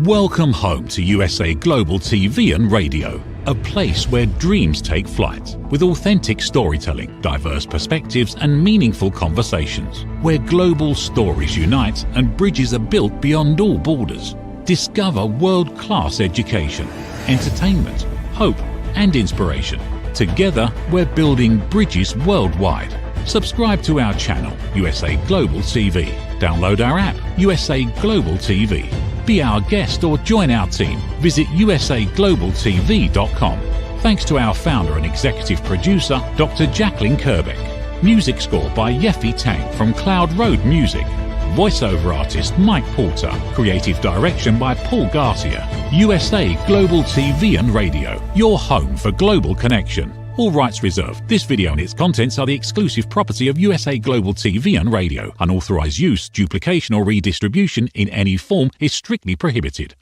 Welcome home to USA Global TV and Radio, a place where dreams take flight, with authentic storytelling, diverse perspectives and meaningful conversations, where global stories unite and bridges are built beyond all borders. Discover world-class education, entertainment, hope and inspiration. Together, we're building bridges worldwide. Subscribe to our channel, USA Global TV. Download our app, USA Global TV. Be our guest or join our team. Visit usaglobaltv.com. Thanks to our founder and executive producer, Dr. Jacalyn Kerbeck. Music score by Yeffy Tang from Cloud Road Music. Voiceover artist Mike Porter. Creative direction by Paul Garcia. USA Global TV and Radio, your home for global connection. All rights reserved. This video and its contents are the exclusive property of USA Global TV and Radio. Unauthorized use, duplication or redistribution in any form is strictly prohibited.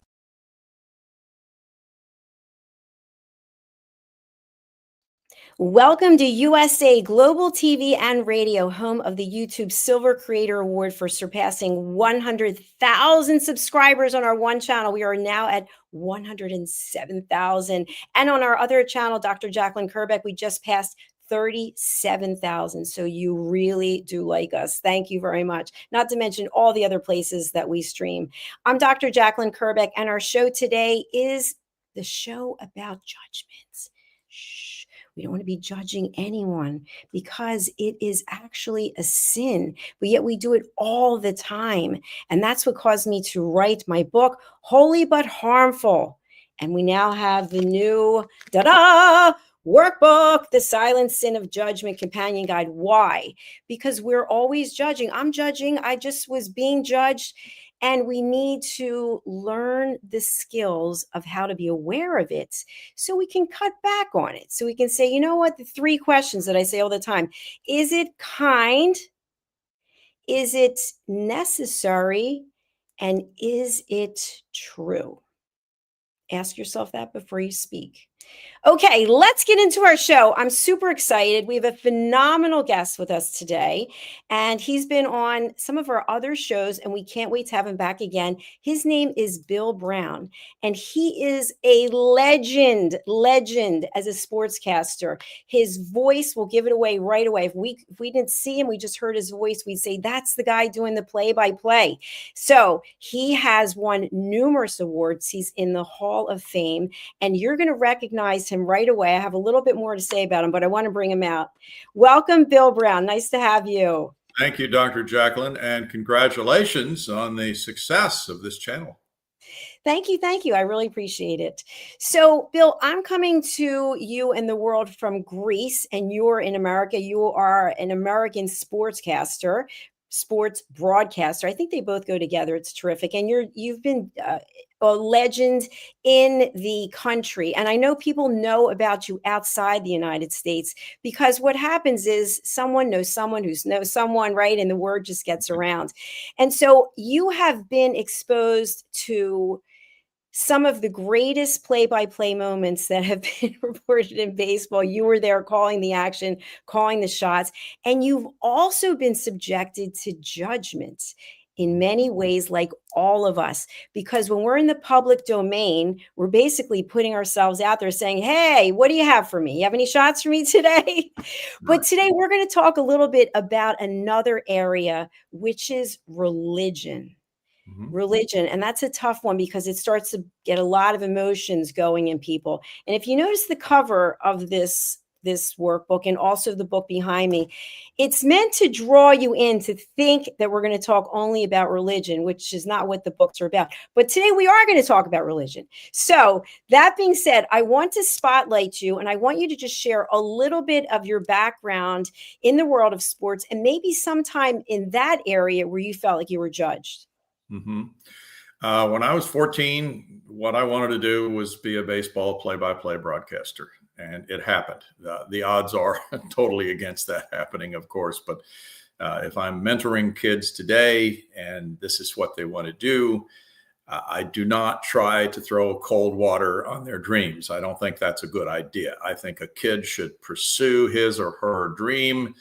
Welcome to USA Global TV and Radio, home of the YouTube Silver Creator Award for surpassing 100,000 subscribers on our one channel. We are now at 107,000. And on our other channel, Dr. Jacalyn Kerbeck, we just passed 37,000. So you really do like us. Thank you very much. Not to mention all the other places that we stream. I'm Dr. Jacalyn Kerbeck, and our show today is the show about judgments. Shh. We don't want to be judging anyone because it is actually a sin, but yet we do it all the time. And that's what caused me to write my book, Holy But Harmful. And we now have the new workbook, The Silent Sin of Judgment Companion Guide. Why? Because we're always judging. I'm judging. I just was being judged. And we need to learn the skills of how to be aware of it so we can cut back on it. So we can say, you know what, the three questions that I say all the time: is it kind? Is it necessary? And is it true? Ask yourself that before you speak. Okay, let's get into our show. I'm super excited. We have a phenomenal guest with us today, and he's been on some of our other shows, and we can't wait to have him back again. His name is Bill Brown, and he is a legend as a sportscaster. His voice will give it away right away. If we didn't see him, we just heard his voice, we'd say, that's the guy doing the play-by-play. So he has won numerous awards. He's in the Hall of Fame, and you're going to recognize him right away. I have a little bit more to say about him, but I want to bring him out. Welcome, Bill Brown. Nice to have you. Thank you, Dr. Jacalyn, and congratulations on the success of this channel. Thank you. Thank you. I really appreciate it. So, Bill, I'm coming to you in the world from Greece, and you're in America. You are an American sportscaster, sports broadcaster. I think they both go together. It's terrific. And you've been a legend in the country. And I know people know about you outside the United States, because what happens is someone knows someone who knows someone, right? And the word just gets around. And so you have been exposed to some of the greatest play-by-play moments that have been reported in baseball. You were there calling the action, calling the shots, and you've also been subjected to judgments in many ways, like all of us, because when we're in the public domain, we're basically putting ourselves out there saying, hey, what do you have for me? You have any shots for me today? But today we're going to talk a little bit about another area, which is religion. Religion. And that's a tough one because it starts to get a lot of emotions going in people. And if you notice the cover of this workbook and also the book behind me, it's meant to draw you in to think that we're going to talk only about religion, which is not what the books are about. But today we are going to talk about religion. So that being said, I want to spotlight you, and I want you to just share a little bit of your background in the world of sports, and maybe sometime in that area where you felt like you were judged. When I was 14, what I wanted to do was be a baseball play-by-play broadcaster, and it happened. The odds are totally against that happening, of course, but if I'm mentoring kids today and this is what they want to do, I do not try to throw cold water on their dreams. I don't think that's a good idea. I think a kid should pursue his or her dream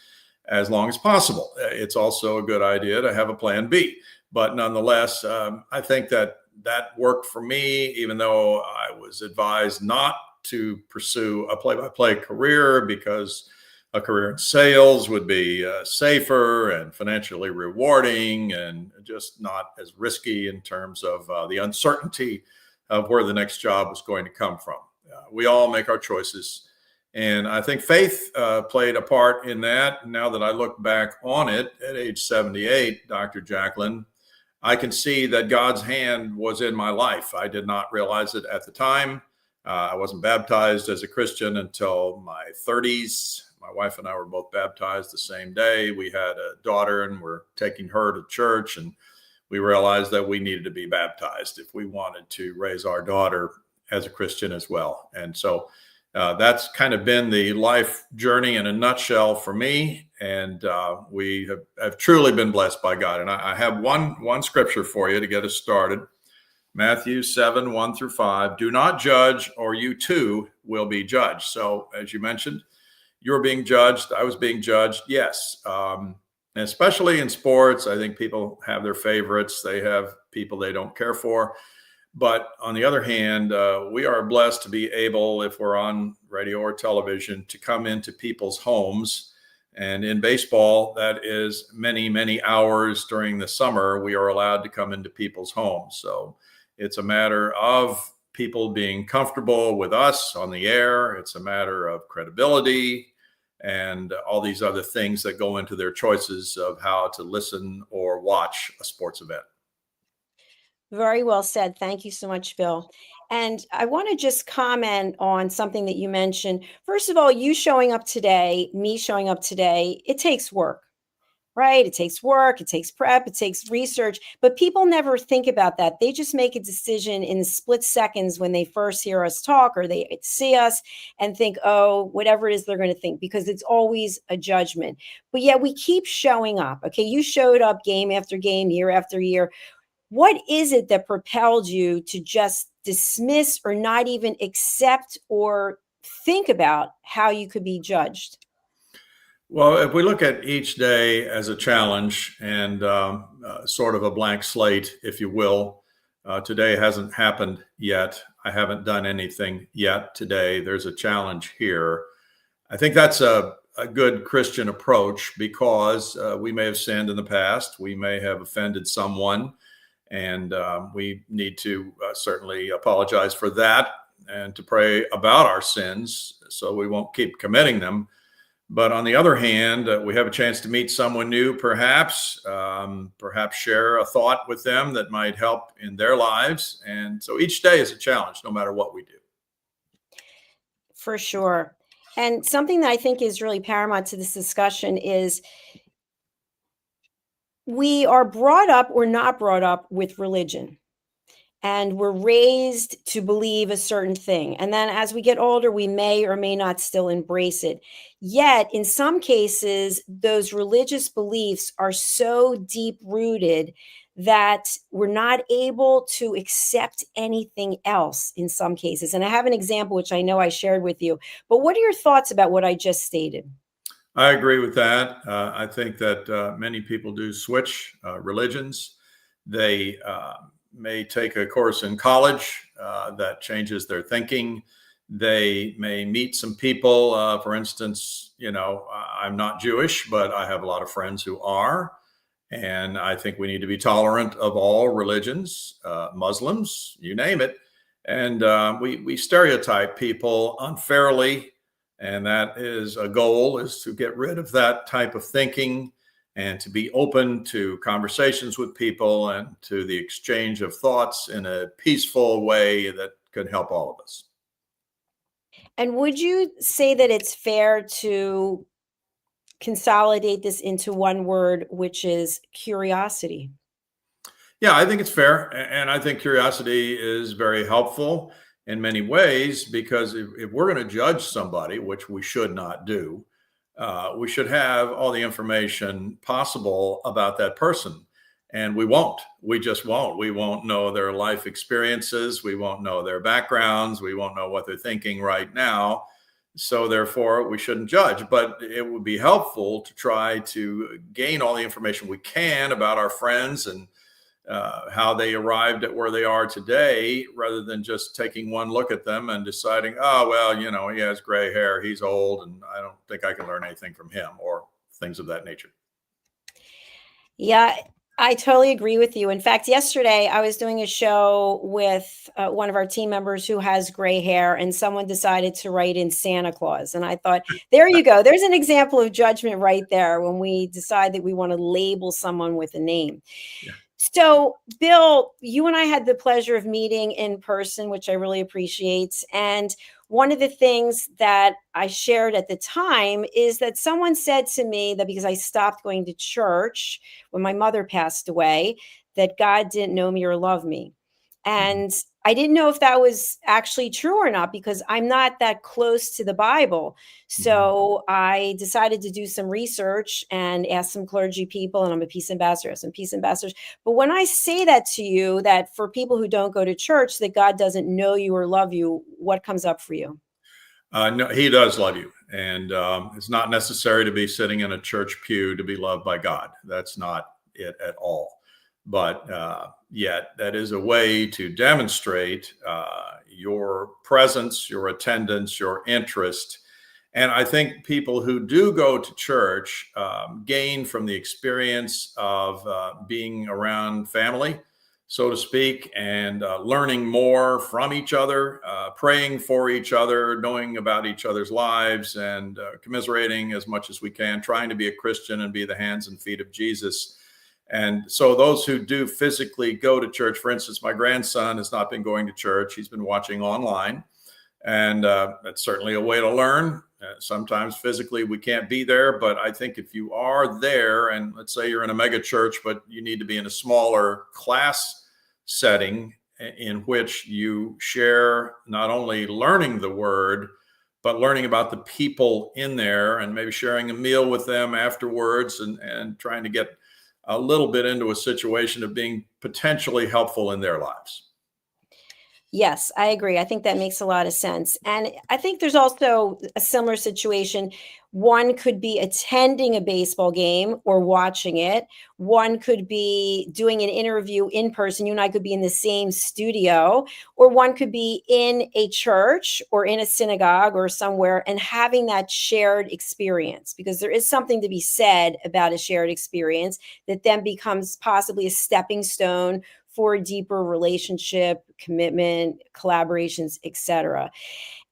as long as possible. It's also a good idea to have a plan B. But nonetheless, I think that that worked for me, even though I was advised not to pursue a play-by-play career because a career in sales would be safer and financially rewarding and just not as risky in terms of the uncertainty of where the next job was going to come from. We all make our choices. And I think faith played a part in that. Now that I look back on it at age 78, Dr. Jacalyn, I can see that God's hand was in my life. I did not realize it at the time. I wasn't baptized as a Christian until my 30s. My wife and I were both baptized the same day. We had a daughter and we're taking her to church, and we realized that we needed to be baptized if we wanted to raise our daughter as a Christian as well. And so that's kind of been the life journey in a nutshell for me. And we have truly been blessed by God. And I have one scripture for you to get us started. Matthew 7:1-5. Do not judge, or you too will be judged. So as you mentioned, you're being judged. I was being judged. Yes. And especially in sports, I think people have their favorites. They have people they don't care for. But on the other hand, we are blessed to be able, if we're on radio or television, to come into people's homes. And in baseball, that is many, many hours during the summer, we are allowed to come into people's homes. So it's a matter of people being comfortable with us on the air. It's a matter of credibility and all these other things that go into their choices of how to listen or watch a sports event. Very well said. Thank you so much, Bill. And I want to just comment on something that you mentioned. First of all, you showing up today, me showing up today, it takes work, right? It takes work, it takes prep, it takes research, but people never think about that. They just make a decision in split seconds when they first hear us talk or they see us and think, oh, whatever it is they're going to think, because it's always a judgment. But yet we keep showing up. Okay, you showed up game after game, year after year. What is it that propelled you to just dismiss or not even accept or think about how you could be judged? Well, if we look at each day as a challenge and sort of a blank slate, if you will, today hasn't happened yet. I haven't done anything yet today. There's a challenge here. I think that's a good Christian approach because we may have sinned in the past. We may have offended someone. And we need to certainly apologize for that and to pray about our sins so we won't keep committing them. But on the other hand, we have a chance to meet someone new, perhaps share a thought with them that might help in their lives. And so each day is a challenge, no matter what we do. For sure. And something that I think is really paramount to this discussion is we are brought up or not brought up with religion, and we're raised to believe a certain thing. And then as we get older, we may or may not still embrace it. Yet in some cases, those religious beliefs are so deep rooted that we're not able to accept anything else in some cases. And I have an example, which I know I shared with you, but what are your thoughts about what I just stated? I agree with that. I think that many people do switch religions. They may take a course in college that changes their thinking. They may meet some people, for instance, I'm not Jewish, but I have a lot of friends who are. And I think we need to be tolerant of all religions, Muslims, you name it. And we stereotype people unfairly. And that is a goal, is to get rid of that type of thinking and to be open to conversations with people and to the exchange of thoughts in a peaceful way that could help all of us. And would you say that it's fair to consolidate this into one word, which is curiosity? Yeah, I think it's fair. And I think curiosity is very helpful in many ways, because if we're going to judge somebody, which we should not do, we should have all the information possible about that person. And we won't. We just won't. We won't know their life experiences. We won't know their backgrounds. We won't know what they're thinking right now. So therefore, we shouldn't judge. But it would be helpful to try to gain all the information we can about our friends and how they arrived at where they are today, rather than just taking one look at them and deciding, oh, well, he has gray hair, he's old, and I don't think I can learn anything from him, or things of that nature. Yeah, I totally agree with you. In fact, yesterday I was doing a show with one of our team members who has gray hair, and someone decided to write in Santa Claus. And I thought, there you go. There's an example of judgment right there when we decide that we want to label someone with a name. Yeah. So, Bill, you and I had the pleasure of meeting in person, which I really appreciate. And one of the things that I shared at the time is that someone said to me that because I stopped going to church when my mother passed away, that God didn't know me or love me. And I didn't know if that was actually true or not, because I'm not that close to the Bible. So I decided to do some research and ask some clergy people, and I'm a peace ambassador, I have some peace ambassadors. But when I say that to you, that for people who don't go to church, that God doesn't know you or love you, what comes up for you? No, he does love you. And it's not necessary to be sitting in a church pew to be loved by God. That's not it at all. But yet that is a way to demonstrate your presence, your attendance, your interest. And I think people who do go to church gain from the experience of being around family, so to speak, and learning more from each other, praying for each other, knowing about each other's lives, and commiserating as much as we can, trying to be a Christian and be the hands and feet of Jesus. And so those who do physically go to church, for instance, my grandson has not been going to church. He's been watching online. And that's certainly a way to learn. Sometimes physically we can't be there, but I think if you are there, and let's say you're in a mega church, but you need to be in a smaller class setting in which you share not only learning the word, but learning about the people in there, and maybe sharing a meal with them afterwards, and trying to get a little bit into a situation of being potentially helpful in their lives. Yes, I agree. I think that makes a lot of sense. And I think there's also a similar situation. One could be attending a baseball game or watching it. One could be doing an interview in person. You and I could be in the same studio, or one could be in a church or in a synagogue or somewhere and having that shared experience, because there is something to be said about a shared experience that then becomes possibly a stepping stone for a deeper relationship, commitment, collaborations, etc.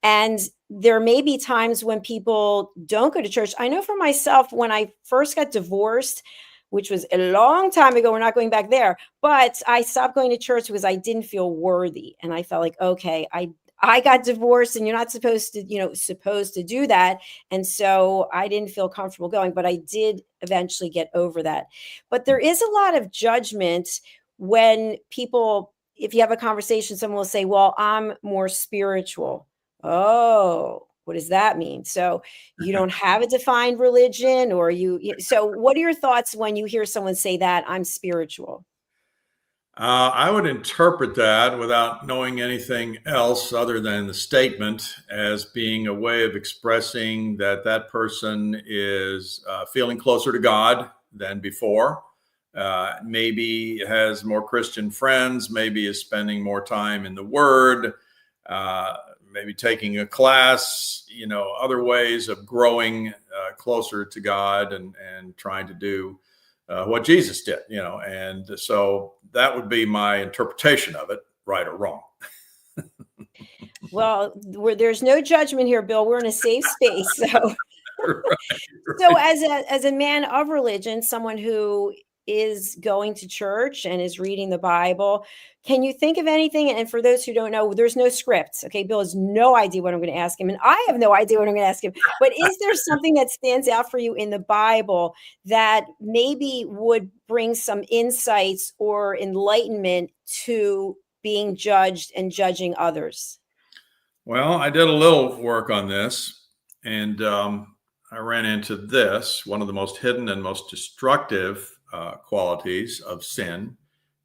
And there may be times when people don't go to church. I know for myself, when I first got divorced, which was a long time ago, we're not going back there, but I stopped going to church because I didn't feel worthy. And I felt like, okay, I got divorced, and you're not supposed to do that. And so I didn't feel comfortable going, but I did eventually get over that. But there is a lot of judgment when people, if you have a conversation, someone will say, well, I'm more spiritual. Oh, what does that mean? So you don't have a defined religion, or so what are your thoughts when you hear someone say that, I'm spiritual? I would interpret that, without knowing anything else other than the statement, as being a way of expressing that that person is feeling closer to God than before. Maybe has more Christian friends, maybe is spending more time in the Word, maybe taking a class, other ways of growing closer to God, and trying to do what Jesus did, and so that would be my interpretation of it, right or wrong. Well, there's no judgment here, Bill. We're in a safe space. So, Right. so as a man of religion, someone who is going to church and is reading the Bible, can you think of anything? And for those who don't know, there's no scripts. Okay, Bill has no idea what I'm going to ask him, and I have no idea what I'm going to ask him. But is there something that stands out for you in the Bible that maybe would bring some insights or enlightenment to being judged and judging others? Well, I did a little work on this, and I ran into this. One of the most hidden and most destructive qualities of sin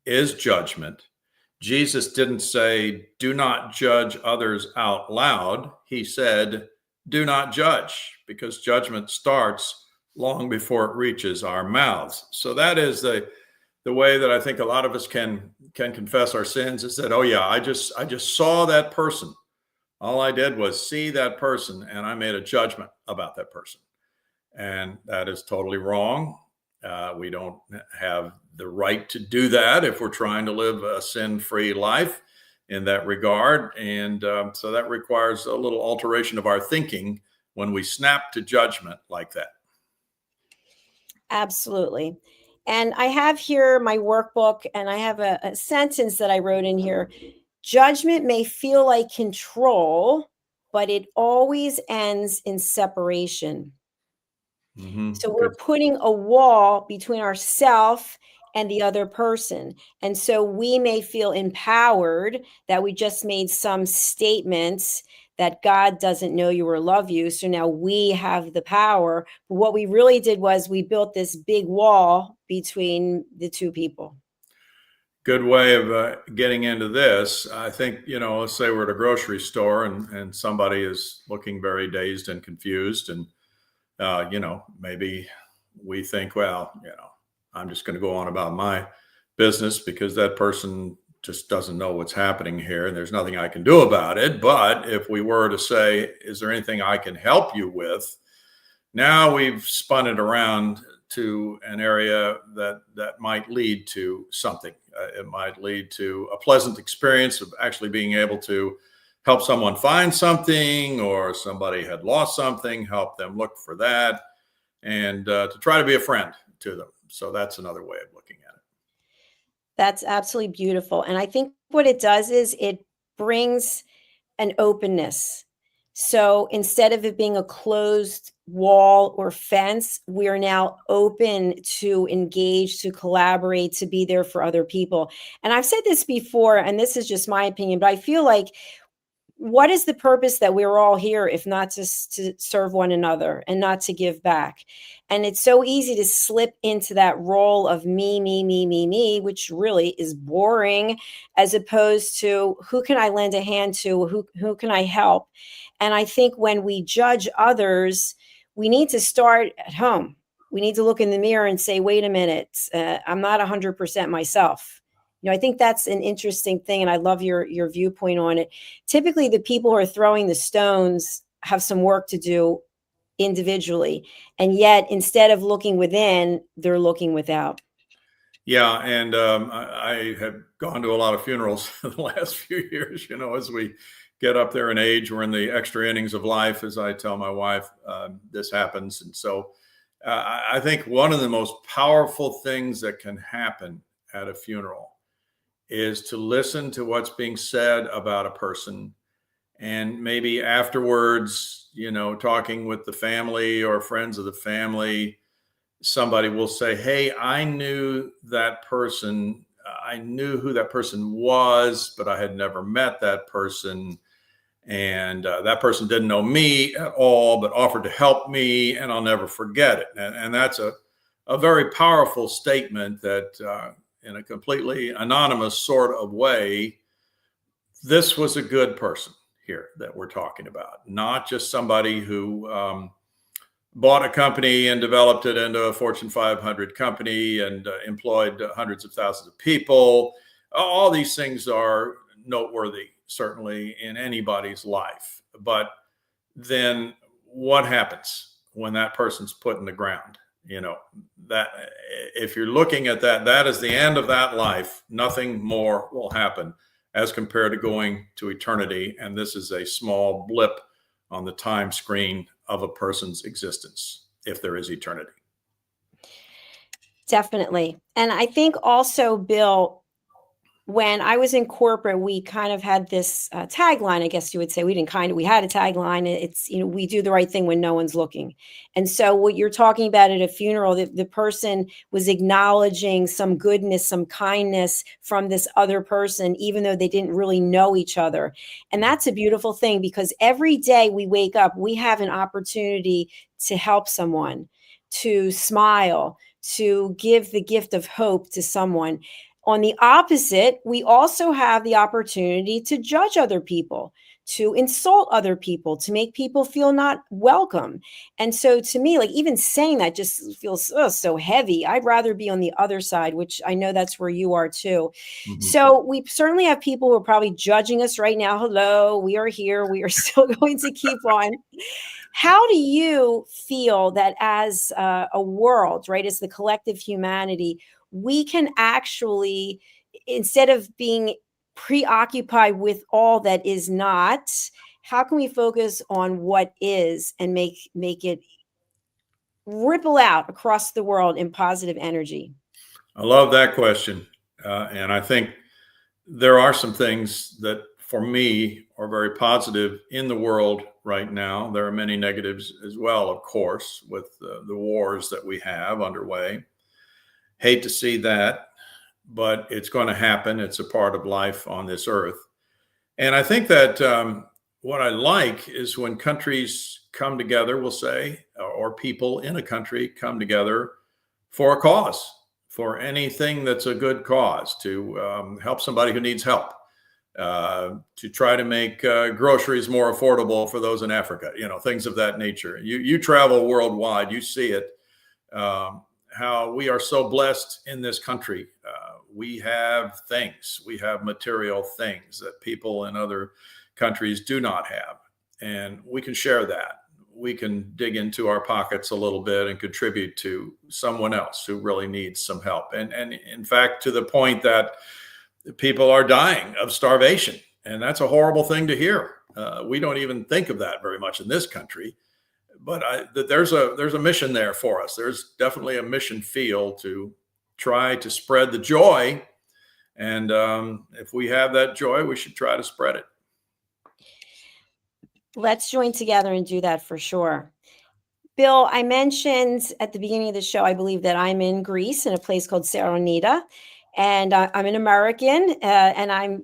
is judgment. Jesus didn't say, do not judge others out loud. He said, do not judge, because judgment starts long before it reaches our mouths. So that is the the way that I think a lot of us can confess our sins is that, oh yeah, I just saw that person. All I did was see that person, and I made a judgment about that person. And that is totally wrong. We don't have the right to do that if we're trying to live a sin-free life in that regard. And so that requires a little alteration of our thinking when we snap to judgment like that. Absolutely. And I have here my workbook, and I have a sentence that I wrote in here. Judgment may feel like control, but it always ends in separation. So we're putting a wall between ourself and the other person. And so we may feel empowered that we just made some statements that God doesn't know you or love you. So now we have the power. But what we really did was we built this big wall between the two people. Good way of getting into this. I think, let's say we're at a grocery store and somebody is looking very dazed and confused. And, maybe we think, well, I'm just going to go on about my business because that person just doesn't know what's happening here and there's nothing I can do about it. But if we were to say, is there anything I can help you with? Now we've spun it around to an area that might lead to something. It might lead to a pleasant experience of actually being able to help someone find something, or somebody had lost something, help them look for that, and to try to be a friend to them. So that's another way of looking at it. That's absolutely beautiful. And I think what it does is it brings an openness. So instead of it being a closed wall or fence, we are now open to engage, to collaborate, to be there for other people. And I've said this before, and this is just my opinion, but I feel like, what is the purpose that we're all here if not just to serve one another and not to give back? And it's so easy to slip into that role of me, which really is boring, as opposed to who can I lend a hand to? Who can I help? And I think when we judge others, we need to start at home. We need to look in the mirror and say, wait a minute, I'm not 100% myself. I think that's an interesting thing, and I love your viewpoint on it. Typically, the people who are throwing the stones have some work to do individually, and yet instead of looking within, they're looking without. Yeah, and I have gone to a lot of funerals in the last few years. As we get up there in age, we're in the extra innings of life, as I tell my wife. This happens, and so I think one of the most powerful things that can happen at a funeral is to listen to what's being said about a person, and maybe afterwards, talking with the family or friends of the family, somebody will say, hey, I knew that person. I knew who that person was, but I had never met that person. And that person didn't know me at all, but offered to help me, and I'll never forget it. And that's a very powerful statement that, in a completely anonymous sort of way, this was a good person here that we're talking about, not just somebody who bought a company and developed it into a Fortune 500 company and employed hundreds of thousands of people. All these things are noteworthy, certainly, in anybody's life. But then what happens when that person's put in the ground? That if you're looking at that is the end of that life. Nothing more will happen as compared to going to eternity. And this is a small blip on the time screen of a person's existence, if there is eternity. Definitely. And I think also, Bill, when I was in corporate, we kind of had this tagline, I guess you would say. We had a tagline. It's, we do the right thing when no one's looking. And so what you're talking about at a funeral, the person was acknowledging some goodness, some kindness from this other person, even though they didn't really know each other. And that's a beautiful thing, because every day we wake up, we have an opportunity to help someone, to smile, to give the gift of hope to someone. On the opposite, we also have the opportunity to judge other people, to insult other people, to make people feel not welcome. And so to me, like even saying that just feels so heavy. I'd rather be on the other side, which I know that's where you are too. So we certainly have people who are probably judging us right now. Hello, we are here. We are still going to keep on. How do you feel that as a world, right, as the collective humanity, we can actually, instead of being preoccupied with all that is not, how can we focus on what is and make it ripple out across the world in positive energy? I love that question. And I think there are some things that for me are very positive in the world right now. There are many negatives as well, of course, with the wars that we have underway. Hate to see that, but it's going to happen. It's a part of life on this earth. And I think that what I like is when countries come together, we'll say, or people in a country come together for a cause, for anything that's a good cause, to help somebody who needs help, to try to make groceries more affordable for those in Africa, things of that nature. You travel worldwide, you see it, how we are so blessed in this country. We have things, we have material things that people in other countries do not have. And we can share that. We can dig into our pockets a little bit and contribute to someone else who really needs some help. And in fact, to the point that people are dying of starvation. And that's a horrible thing to hear. We don't even think of that very much in this country. But there's a mission there for us. There's definitely a mission field to try to spread the joy. And if we have that joy, we should try to spread it. Let's join together and do that for sure. Bill, I mentioned at the beginning of the show, I believe that I'm in Greece in a place called Saronida, and I'm an American, and I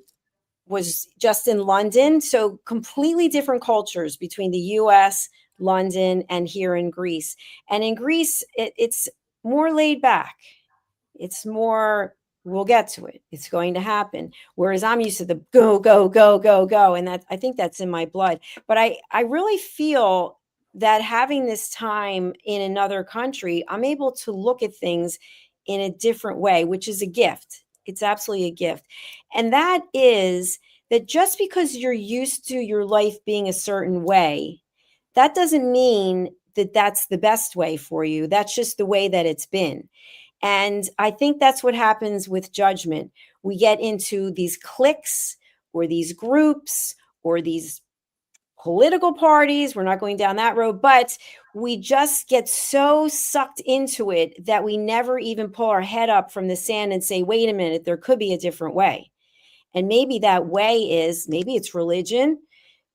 was just in London. So completely different cultures between the US, London, and here in Greece. And in Greece, it's more laid back. It's more, we'll get to it. It's going to happen. Whereas I'm used to the go, go, go, go, go. And that, I think that's in my blood. But I really feel that having this time in another country, I'm able to look at things in a different way, which is a gift. It's absolutely a gift. And that is that just because you're used to your life being a certain way, that doesn't mean that that's the best way for you. That's just the way that it's been. And I think that's what happens with judgment. We get into these cliques or these groups or these political parties. We're not going down that road, but we just get so sucked into it that we never even pull our head up from the sand and say, wait a minute, there could be a different way. And maybe that way is, maybe it's religion,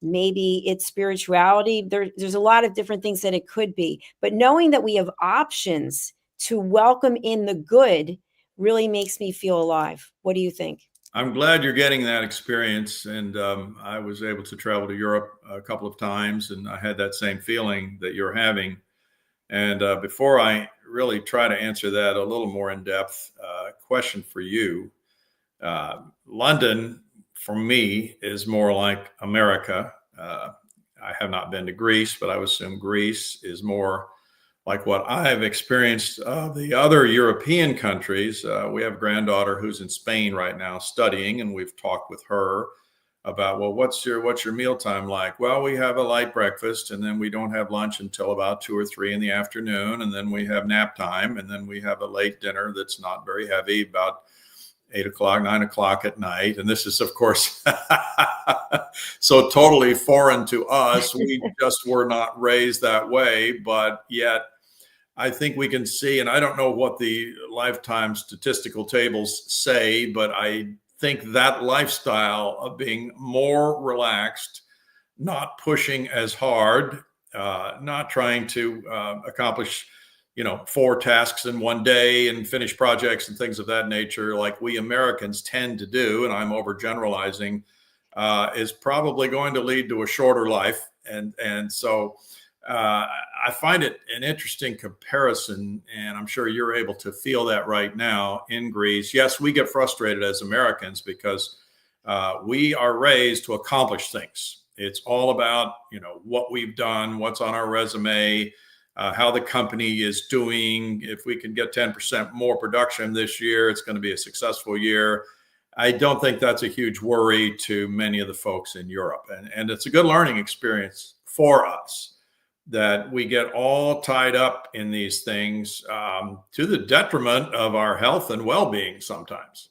maybe it's spirituality. There's a lot of different things that it could be. But knowing that we have options to welcome in the good really makes me feel alive. What do you think? I'm glad you're getting that experience. And I was able to travel to Europe a couple of times, and I had that same feeling that you're having. And before I really try to answer that a little more in depth, question for you. London, for me, is more like America. I have not been to Greece, but I would assume Greece is more like what I've experienced of the other European countries. We have a granddaughter who's in Spain right now studying, and we've talked with her about, well, what's your mealtime like? Well, we have a light breakfast, and then we don't have lunch until about 2 or 3 in the afternoon, and then we have nap time, and then we have a late dinner that's not very heavy, about 8 o'clock, 9 o'clock at night. And this is, of course, so totally foreign to us. We just were not raised that way, but yet I think we can see, and I don't know what the lifetime statistical tables say, but I think that lifestyle of being more relaxed, not pushing as hard, not trying to accomplish 4 tasks in one day and finish projects and things of that nature, like we Americans tend to do, and I'm overgeneralizing, is probably going to lead to a shorter life. And so I find it an interesting comparison, and I'm sure you're able to feel that right now in Greece. Yes, we get frustrated as Americans because we are raised to accomplish things. It's all about, what we've done, what's on our resume, how the company is doing. If we can get 10% more production this year, it's going to be a successful year. I don't think that's a huge worry to many of the folks in Europe. And it's a good learning experience for us that we get all tied up in these things to the detriment of our health and well-being sometimes.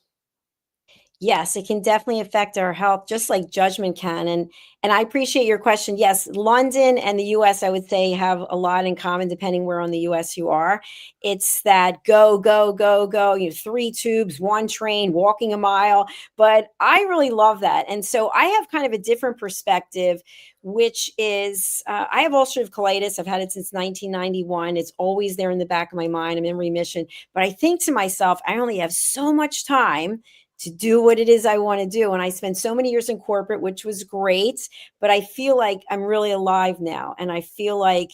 Yes, it can definitely affect our health, just like judgment can. And I appreciate your question. Yes, London and the US, I would say, have a lot in common, depending where on the US you are. It's that go, go, go, go, 3 tubes, 1 train, walking a mile. But I really love that. And so I have kind of a different perspective, which is I have ulcerative colitis. I've had it since 1991. It's always there in the back of my mind. I'm in remission. But I think to myself, I only have so much time to do what it is I want to do. And I spent so many years in corporate, which was great, but I feel like I'm really alive now. And I feel like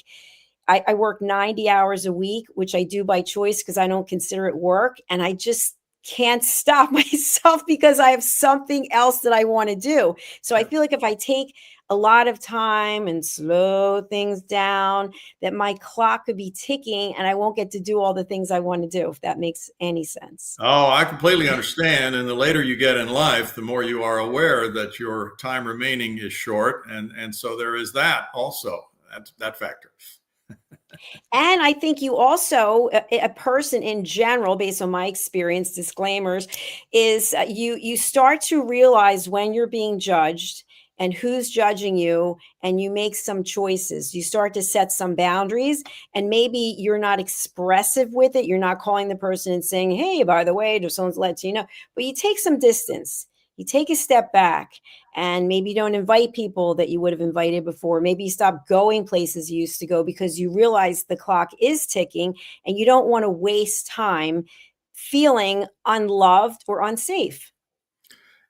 I work 90 hours a week, which I do by choice because I don't consider it work. And I just can't stop myself because I have something else that I want to do. So I feel like if I take a lot of time and slow things down, that my clock could be ticking and I won't get to do all the things I want to do, if that makes any sense. Oh, I completely understand. And the later you get in life, the more you are aware that your time remaining is short. And so there is that also, that factor. And I think you also, a person in general, based on my experience, disclaimers, is you start to realize when you're being judged and who's judging you, and you make some choices. You start to set some boundaries, and maybe you're not expressive with it. You're not calling the person and saying, hey, by the way, just someone's let you know, but you take some distance. You take a step back, and maybe you don't invite people that you would have invited before. Maybe you stop going places you used to go because you realize the clock is ticking and you don't want to waste time feeling unloved or unsafe.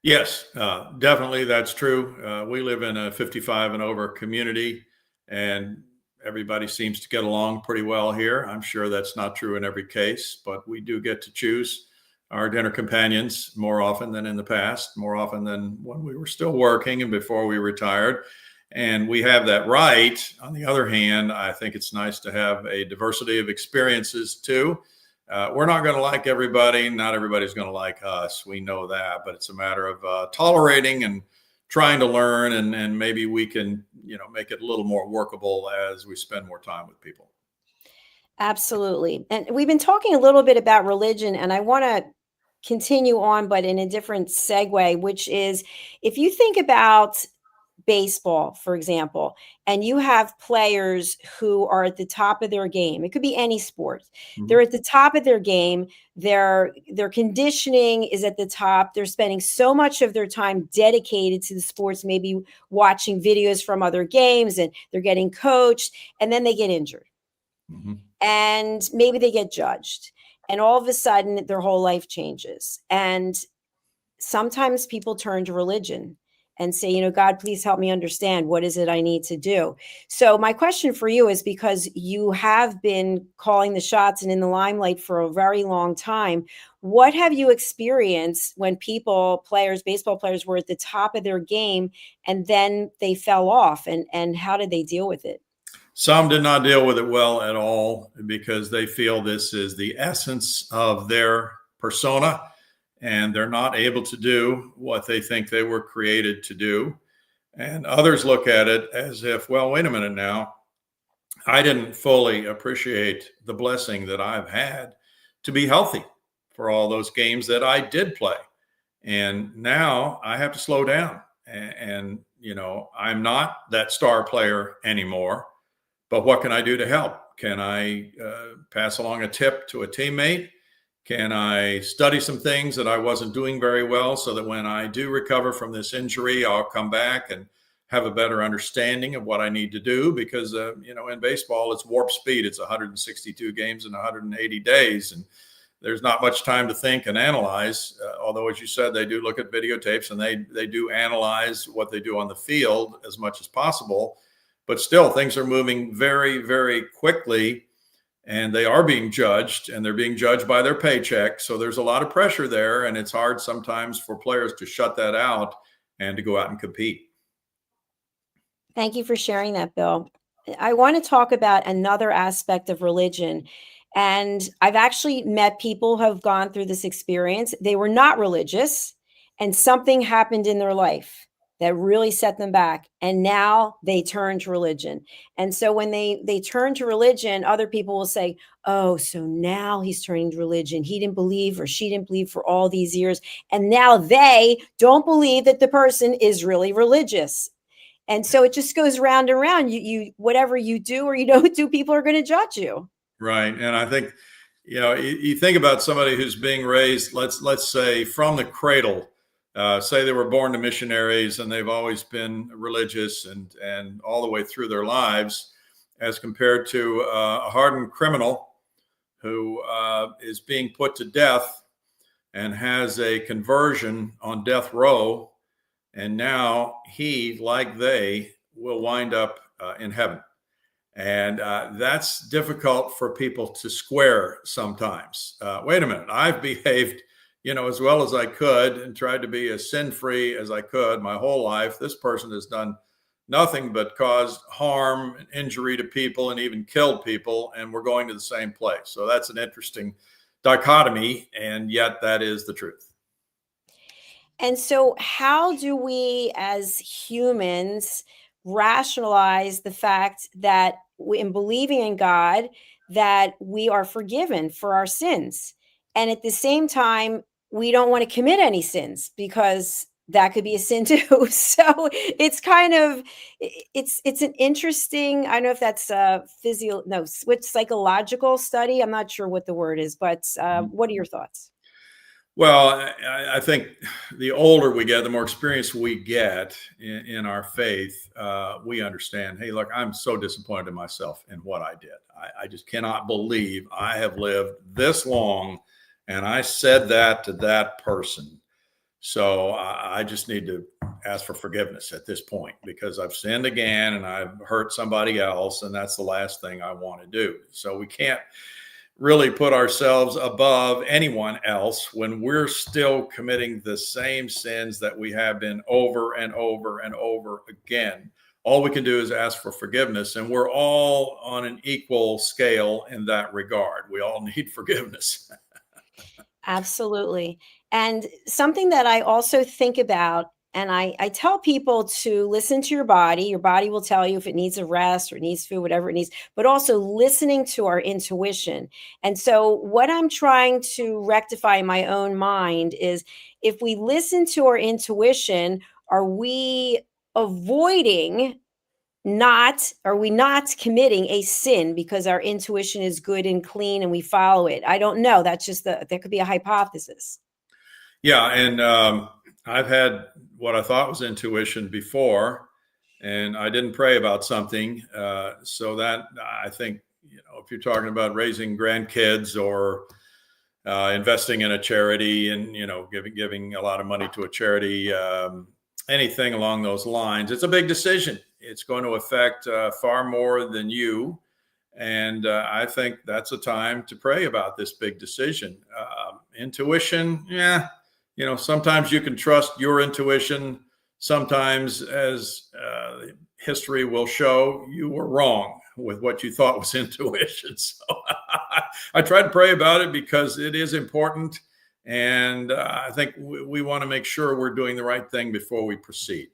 Yes, definitely. That's true. We live in a 55 and over community, and everybody seems to get along pretty well here. I'm sure that's not true in every case, but we do get to choose our dinner companions more often than in the past, more often than when we were still working and before we retired. And we have that right. On the other hand, I think it's nice to have a diversity of experiences too. We're not going to like everybody. Not everybody's going to like us. We know that, but it's a matter of tolerating and trying to learn, and maybe we can, make it a little more workable as we spend more time with people. Absolutely. And we've been talking a little bit about religion, and I want to continue on, but in a different segue, which is if you think about baseball, for example, and you have players who are at the top of their game. It could be any sport. Mhm. They're at the top of their game. Their conditioning is at the top. They're spending so much of their time dedicated to the sports, maybe watching videos from other games, and they're getting coached, and then they get injured. Mhm. And maybe they get judged. And all of a sudden, their whole life changes. And sometimes people turn to religion and say, God, please help me understand, what is it I need to do? So my question for you is, because you have been calling the shots and in the limelight for a very long time, what have you experienced when baseball players were at the top of their game and then they fell off, and how did they deal with it? Some did not deal with it well at all because they feel this is the essence of their persona, and they're not able to do what they think they were created to do. And others look at it as if, well, wait a minute now, I didn't fully appreciate the blessing that I've had to be healthy for all those games that I did play. And now I have to slow down. And I'm not that star player anymore. But what can I do to help? Can I pass along a tip to a teammate? Can I study some things that I wasn't doing very well so that when I do recover from this injury, I'll come back and have a better understanding of what I need to do? Because, in baseball, it's warp speed. It's 162 games in 180 days. And there's not much time to think and analyze. Although, as you said, they do look at videotapes and they do analyze what they do on the field as much as possible. but still things are moving very, very quickly, and they are being judged, and they're being judged by their paycheck. So there's a lot of pressure there, and it's hard sometimes for players to shut that out and to go out and compete. Thank you for sharing that, Bill. I want to talk about another aspect of religion. And I've actually met people who have gone through this experience. They were not religious, and something happened in their life that really set them back. And now they turn to religion. And so when they turn to religion, other people will say, oh, so now he's turning to religion. He didn't believe or she didn't believe for all these years. And now they don't believe that the person is really religious. And so it just goes round and round. You whatever you do or you don't do, people are going to judge you. Right. And I think, you think about somebody who's being raised, let's say from the cradle, say they were born to missionaries and they've always been religious and all the way through their lives, as compared to a hardened criminal who is being put to death and has a conversion on death row. And now he, like they, will wind up in heaven. And that's difficult for people to square sometimes. Wait a minute, I've behaved, as well as I could and tried to be as sin-free as I could my whole life. This person has done nothing but caused harm and injury to people and even killed people, and we're going to the same place. So that's an interesting dichotomy, and yet that is the truth. And so, how do we as humans rationalize the fact that in believing in God, that we are forgiven for our sins? And at the same time, we don't want to commit any sins because that could be a sin too. So it's kind of it's an interesting. I don't know if that's a switch psychological study. I'm not sure what the word is, but what are your thoughts? Well, I think the older we get, the more experience we get in our faith, we understand, hey, look, I'm so disappointed in myself in what I did. I just cannot believe I have lived this long and I said that to that person. So I just need to ask for forgiveness at this point because I've sinned again and I've hurt somebody else. And that's the last thing I want to do. So we can't really put ourselves above anyone else when we're still committing the same sins that we have been over and over and over again. All we can do is ask for forgiveness, and we're all on an equal scale in that regard. We all need forgiveness. Absolutely. And something that I also think about, and I tell people to listen to your body. Your body will tell you if it needs a rest or it needs food, whatever it needs, but also listening to our intuition. And so, what I'm trying to rectify in my own mind is if we listen to our intuition, are we avoiding are we not committing a sin because our intuition is good and clean and we follow it? I don't know. That's just there could be a hypothesis. Yeah. And I've had what I thought was intuition before, and I didn't pray about something. So that I think, if you're talking about raising grandkids or investing in a charity and, giving a lot of money to a charity, anything along those lines, it's a big decision. It's going to affect far more than you. And I think that's a time to pray about this big decision. Intuition, yeah. Sometimes you can trust your intuition. Sometimes, as history will show, you were wrong with what you thought was intuition. So I try to pray about it because it is important. And I think we want to make sure we're doing the right thing before we proceed.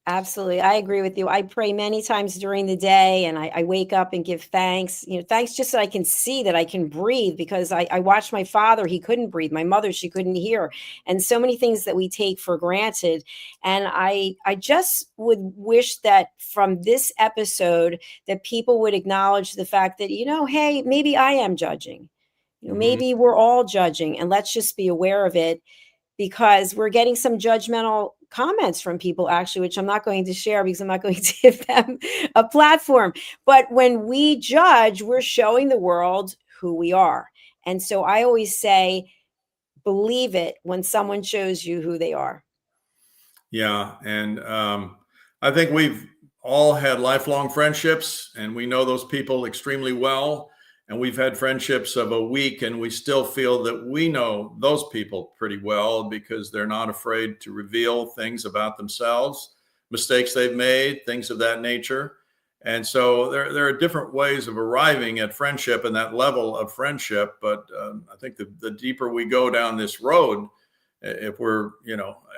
Absolutely. I agree with you. I pray many times during the day and I wake up and give thanks, thanks just so I can see that I can breathe because I watched my father, he couldn't breathe. My mother, she couldn't hear. And so many things that we take for granted. And I just would wish that from this episode that people would acknowledge the fact that, hey, maybe I am judging. Maybe we're all judging, and let's just be aware of it because we're getting some judgmental comments from people actually, which I'm not going to share because I'm not going to give them a platform. But when we judge, we're showing the world who we are. And so I always say, believe it when someone shows you who they are. Yeah. And I think we've all had lifelong friendships, and we know those people extremely well. And we've had friendships of a week, and we still feel that we know those people pretty well because they're not afraid to reveal things about themselves, mistakes they've made, things of that nature. And so there are different ways of arriving at friendship and that level of friendship. But I think the deeper we go down this road, if we're,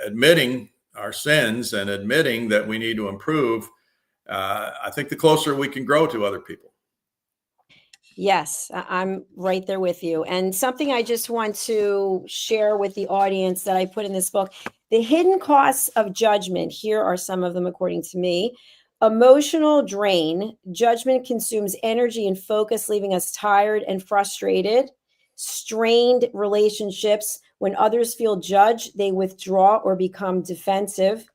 admitting our sins and admitting that we need to improve, I think the closer we can grow to other people. Yes, I'm right there with you. And something I just want to share with the audience that I put in this book, the hidden costs of judgment. Here are some of them, according to me. Emotional drain. Judgment consumes energy and focus, leaving us tired and frustrated. Strained relationships. When others feel judged, they withdraw or become defensive.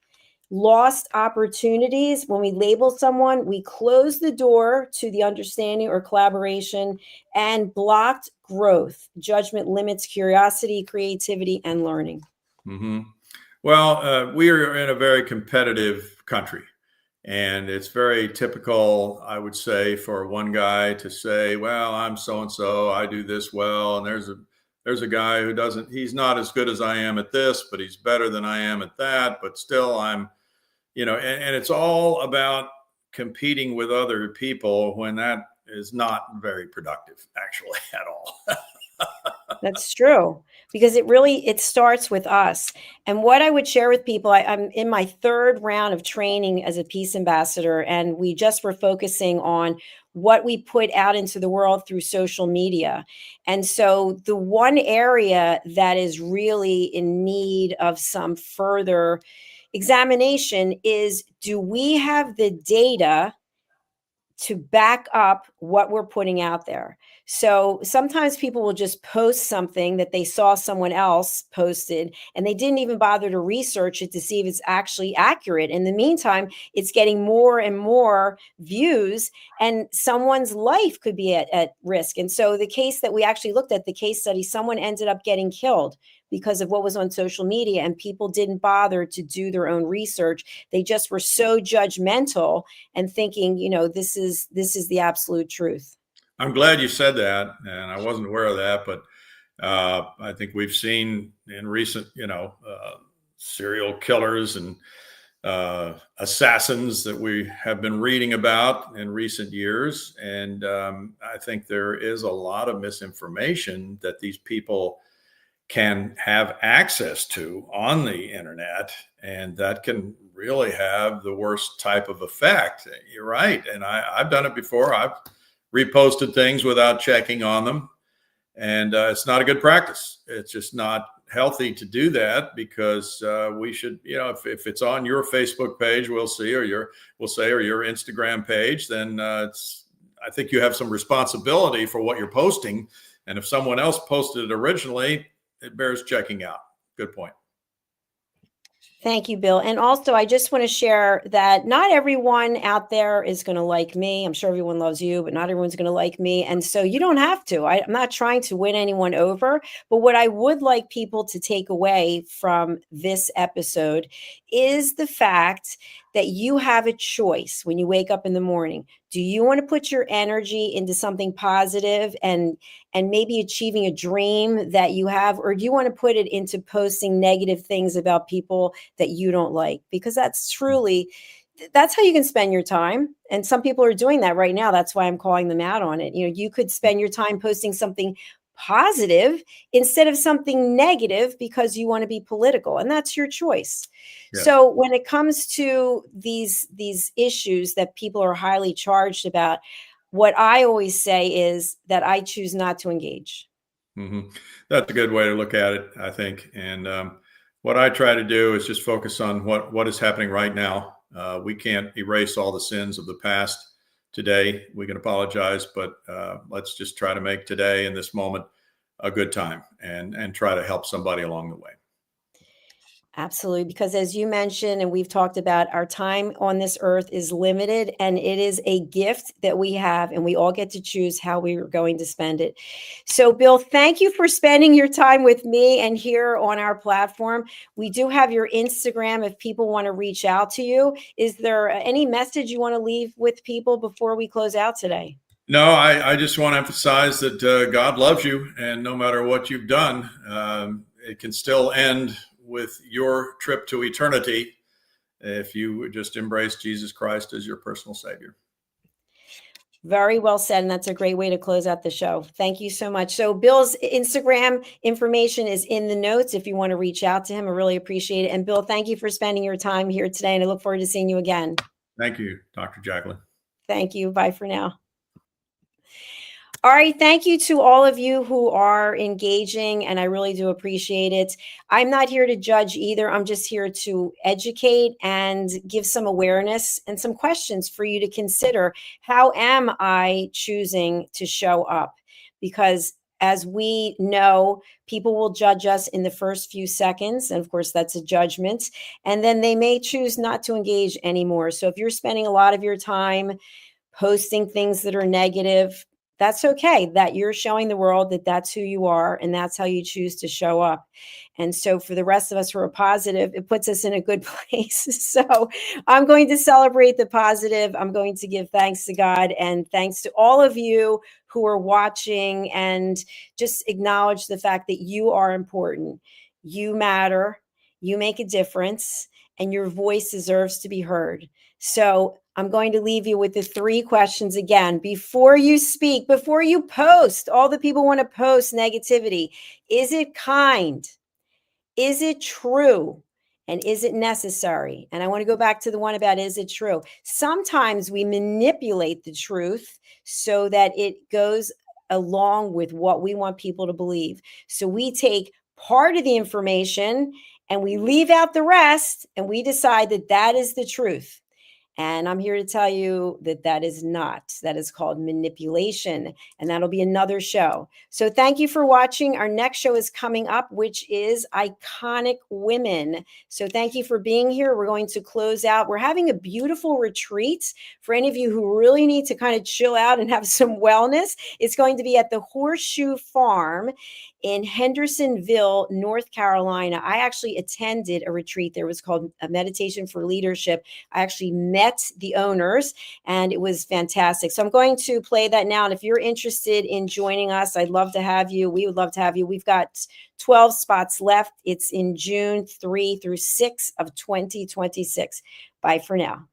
Lost opportunities. When we label someone, we close the door to the understanding or collaboration. And blocked growth. Judgment limits curiosity, creativity, and learning. Mm-hmm. Well, we are in a very competitive country, and it's very typical, I would say, for one guy to say, well, I'm so-and-so, I do this well. And there's a guy who he's not as good as I am at this, but he's better than I am at that. But still I'm, and it's all about competing with other people when that is not very productive, actually, at all. That's true, because it starts with us. And what I would share with people, I'm in my third round of training as a peace ambassador, and we just were focusing on what we put out into the world through social media. And so the one area that is really in need of some further examination is, do we have the data to back up what we're putting out there? So sometimes people will just post something that they saw someone else posted, and they didn't even bother to research it to see if it's actually accurate. In the meantime, it's getting more and more views, and someone's life could be at risk. And so the case that we actually looked at, the case study, someone ended up getting killed because of what was on social media, and people didn't bother to do their own research. They just were so judgmental and thinking, this is the absolute truth. I'm glad you said that, and I wasn't aware of that, but I think we've seen in recent, serial killers and assassins that we have been reading about in recent years. And I think there is a lot of misinformation that these people can have access to on the internet, and that can really have the worst type of effect. You're right. And I've done it before. I've reposted things without checking on them. And it's not a good practice. It's just not healthy to do that, because we should, if it's on your Facebook page, we'll say, or your Instagram page, then I think you have some responsibility for what you're posting. And if someone else posted it originally, it bears checking out. Good point. Thank you, Bill. And also, I just want to share that not everyone out there is going to like me. I'm sure everyone loves you, but not everyone's going to like me. And so you don't have to. I'm not trying to win anyone over. But what I would like people to take away from this episode is the fact that you have a choice when you wake up in the morning. Do you want to put your energy into something positive and maybe achieving a dream that you have, or do you want to put it into posting negative things about people that you don't like? Because that's how you can spend your time. And some people are doing that right now. That's why I'm calling them out on it. You could spend your time posting something positive instead of something negative because you want to be political, and that's your choice. Yeah. So when it comes to these issues that people are highly charged about, what I always say is that I choose not to engage. Mm-hmm. That's a good way to look at it, I think. And what I try to do is just focus on what is happening right now. We can't erase all the sins of the past today. We can apologize, but let's just try to make today and this moment a good time and try to help somebody along the way. Absolutely. Because as you mentioned, and we've talked about, our time on this earth is limited and it is a gift that we have, and we all get to choose how we are going to spend it. So, Bill, thank you for spending your time with me and here on our platform. We do have your Instagram if people want to reach out to you. Is there any message you want to leave with people before we close out today? No, I just want to emphasize that God loves you, and no matter what you've done, it can still end with your trip to eternity if you just embrace Jesus Christ as your personal Savior. Very well said. And that's a great way to close out the show. Thank you so much. So Bill's Instagram information is in the notes if you want to reach out to him. I really appreciate it. And Bill, thank you for spending your time here today. And I look forward to seeing you again. Thank you, Dr. Jacalyn. Thank you. Bye for now. All right. Thank you to all of you who are engaging, and I really do appreciate it. I'm not here to judge either. I'm just here to educate and give some awareness and some questions for you to consider. How am I choosing to show up? Because as we know, people will judge us in the first few seconds. And of course, that's a judgment. And then they may choose not to engage anymore. So if you're spending a lot of your time posting things that are negative, that's okay. That you're showing the world that that's who you are and that's how you choose to show up. And so for the rest of us who are positive, it puts us in a good place. So I'm going to celebrate the positive. I'm going to give thanks to God and thanks to all of you who are watching, and just acknowledge the fact that you are important. You matter. You make a difference, and your voice deserves to be heard. So I'm going to leave you with the 3 questions again. Before you speak, before you post, all the people want to post negativity. Is it kind? Is it true? And is it necessary? And I want to go back to the one about, is it true? Sometimes we manipulate the truth so that it goes along with what we want people to believe. So we take part of the information and we leave out the rest, and we decide that that is the truth. And I'm here to tell you that that is not. That is called manipulation. And that'll be another show. So thank you for watching. Our next show is coming up, which is Iconic Women. So thank you for being here. We're going to close out. We're having a beautiful retreat for any of you who really need to kind of chill out and have some wellness. It's going to be at the Horseshoe Farm in Hendersonville, North Carolina. I actually attended a retreat there. It was called a Meditation for Leadership. I actually met the owners, and it was fantastic. So I'm going to play that now. And if you're interested in joining us, I'd love to have you. We would love to have you. We've got 12 spots left. It's in June 3 through 6 of 2026. Bye for now.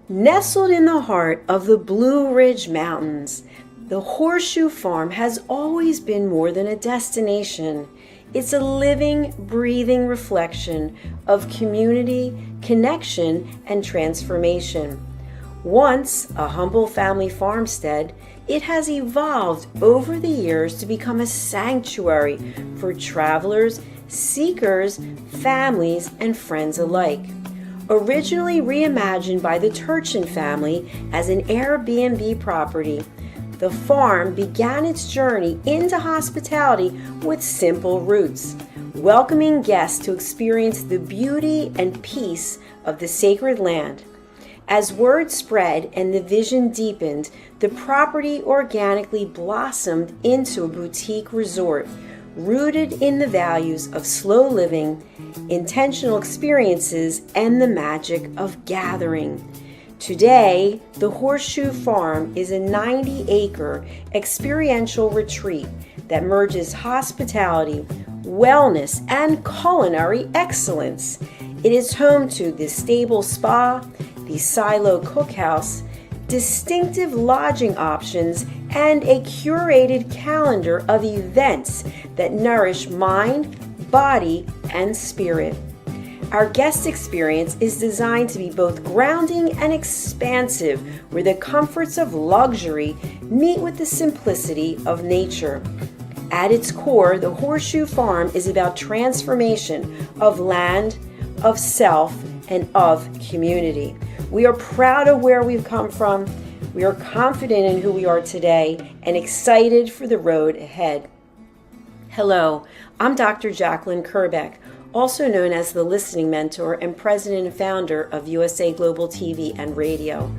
Nestled in the heart of the Blue Ridge Mountains, the Horseshoe Farm has always been more than a destination. It's a living, breathing reflection of community, connection, and transformation. Once a humble family farmstead, it has evolved over the years to become a sanctuary for travelers, seekers, families, and friends alike. Originally reimagined by the Turchin family as an Airbnb property, the farm began its journey into hospitality with simple roots, welcoming guests to experience the beauty and peace of the sacred land. As word spread and the vision deepened, the property organically blossomed into a boutique resort, rooted in the values of slow living, intentional experiences, and the magic of gathering. Today, the Horseshoe Farm is a 90-acre experiential retreat that merges hospitality, wellness, and culinary excellence. It is home to the Stable Spa, the Silo Cookhouse, distinctive lodging options, and a curated calendar of events that nourish mind, body, and spirit. Our guest experience is designed to be both grounding and expansive, where the comforts of luxury meet with the simplicity of nature. At its core, the Horseshoe Farm is about transformation of land, of self, and of community. We are proud of where we've come from. We are confident in who we are today and excited for the road ahead. Hello, I'm Dr. Jacalyn Kerbeck, also known as the Listening Mentor and President and Founder of USA Global TV and Radio.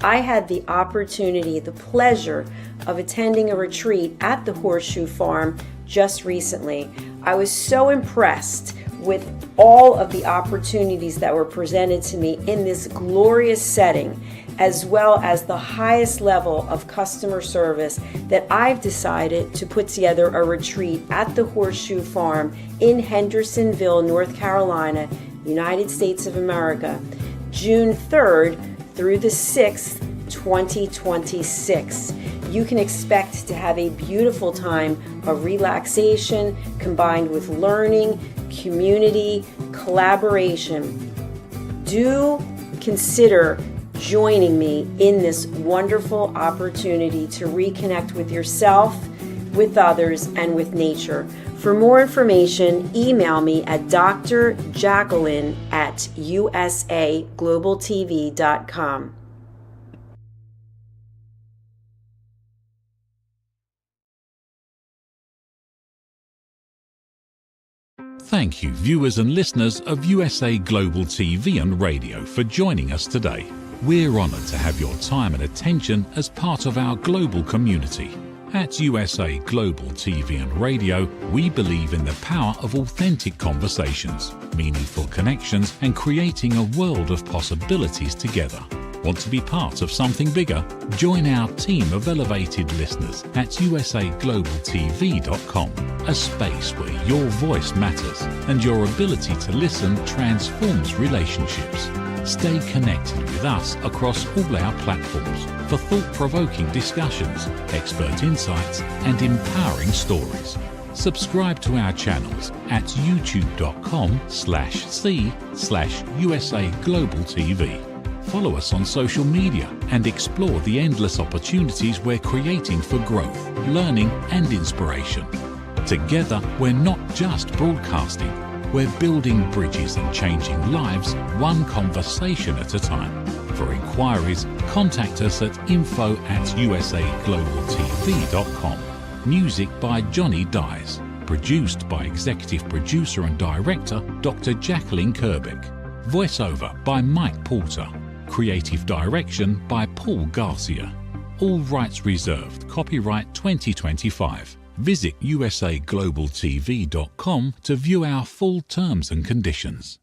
I had the opportunity, the pleasure of attending a retreat at the Horseshoe Farm just recently. I was so impressed with all of the opportunities that were presented to me in this glorious setting, as well as the highest level of customer service, that I've decided to put together a retreat at the Horseshoe Farm in Hendersonville, North Carolina, United States of America, June 3rd through the 6th, 2026. You can expect to have a beautiful time of relaxation combined with learning, community, collaboration. Do consider joining me in this wonderful opportunity to reconnect with yourself, with others, and with nature. For more information, email me at drjacalyn@usaglobaltv.com. Thank you, viewers and listeners of USA Global TV and Radio, for joining us today. We're honoured to have your time and attention as part of our global community. At USA Global TV and Radio, we believe in the power of authentic conversations, meaningful connections, and creating a world of possibilities together. Want to be part of something bigger? Join our team of elevated listeners at usaglobaltv.com, a space where your voice matters and your ability to listen transforms relationships. Stay connected with us across all our platforms for thought-provoking discussions, expert insights, and empowering stories. Subscribe to our channels at youtube.com/c/USA-Global-TV. Follow us on social media and explore the endless opportunities we're creating for growth, learning, and inspiration. Together, we're not just broadcasting, we're building bridges and changing lives one conversation at a time. For inquiries, contact us at info@usaglobaltv.com. Music by Johnny Dies. Produced by Executive Producer and Director Dr. Jacalyn Kerbeck. Voiceover by Mike Porter. Creative Direction by Paul Garcia. All rights reserved. Copyright 2025. Visit usaglobaltv.com to view our full terms and conditions.